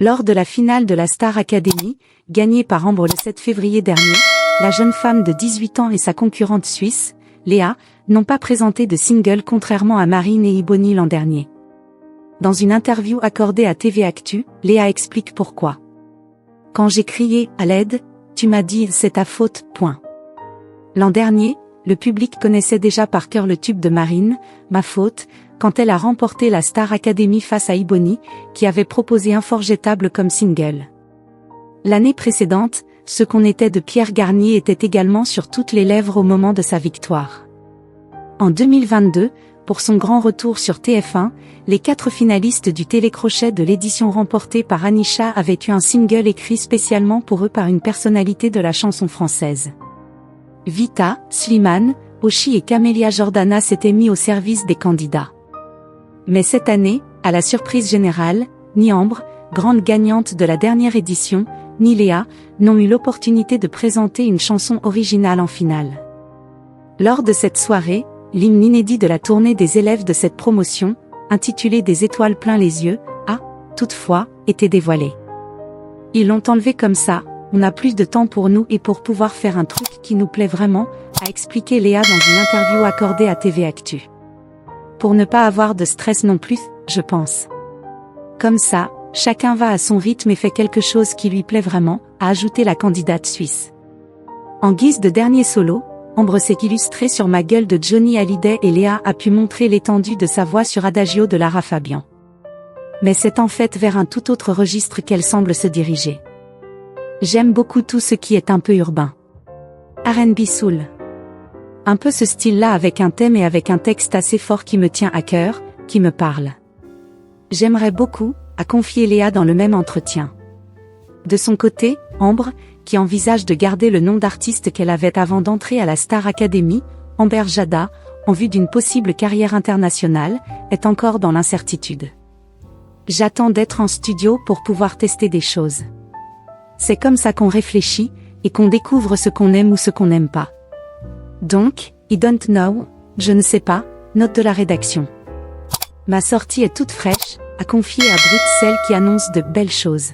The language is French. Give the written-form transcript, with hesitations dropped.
Lors de la finale de la Star Academy, gagnée par Ambre le 7 février dernier, la jeune femme de 18 ans et sa concurrente suisse, Léa, n'ont pas présenté de single contrairement à Marine et Ebony l'an dernier. Dans une interview accordée à TV Actu, Léa explique pourquoi. Quand j'ai crié « à l'aide », tu m'as dit « c'est ta faute ». L'an dernier, le public connaissait déjà par cœur le tube de Marine, « Ma faute », quand elle a remporté la Star Academy face à Ebony, qui avait proposé Unforgettable comme single. L'année précédente, Ce qu'on était de Pierre Garnier était également sur toutes les lèvres au moment de sa victoire. En 2022, pour son grand retour sur TF1, les 4 finalistes du télécrochet de l'édition remportée par Anisha avaient eu un single écrit spécialement pour eux par une personnalité de la chanson française. Vita, Slimane, Oshi et Camélia Jordana s'étaient mis au service des candidats. Mais cette année, à la surprise générale, ni Ambre, grande gagnante de la dernière édition, ni Léa, n'ont eu l'opportunité de présenter une chanson originale en finale. Lors de cette soirée, l'hymne inédit de la tournée des élèves de cette promotion, intitulé Des étoiles plein les yeux, a, toutefois, été dévoilé. Ils l'ont enlevé comme ça, on a plus de temps pour nous et pour pouvoir faire un truc qui nous plaît vraiment, a expliqué Léa dans une interview accordée à TV Actu. Pour ne pas avoir de stress non plus, je pense. Comme ça, chacun va à son rythme et fait quelque chose qui lui plaît vraiment, a ajouté la candidate suisse. En guise de dernier solo, Ambre s'est illustrée sur Ma gueule de Johnny Hallyday et Léa a pu montrer l'étendue de sa voix sur Adagio de Lara Fabian. Mais c'est en fait vers un tout autre registre qu'elle semble se diriger. J'aime beaucoup tout ce qui est un peu urbain. R&B soul. Un peu ce style-là avec un thème et avec un texte assez fort qui me tient à cœur, qui me parle. J'aimerais beaucoup, a confié Léa dans le même entretien. De son côté, Ambre, qui envisage de garder le nom d'artiste qu'elle avait avant d'entrer à la Star Academy, Amber Jada, en vue d'une possible carrière internationale, est encore dans l'incertitude. J'attends d'être en studio pour pouvoir tester des choses. C'est comme ça qu'on réfléchit, et qu'on découvre ce qu'on aime ou ce qu'on n'aime pas. Donc, I don't know, je ne sais pas, note de la rédaction. Ma sortie est toute fraîche, a confié à Brut celle qui annonce de belles choses.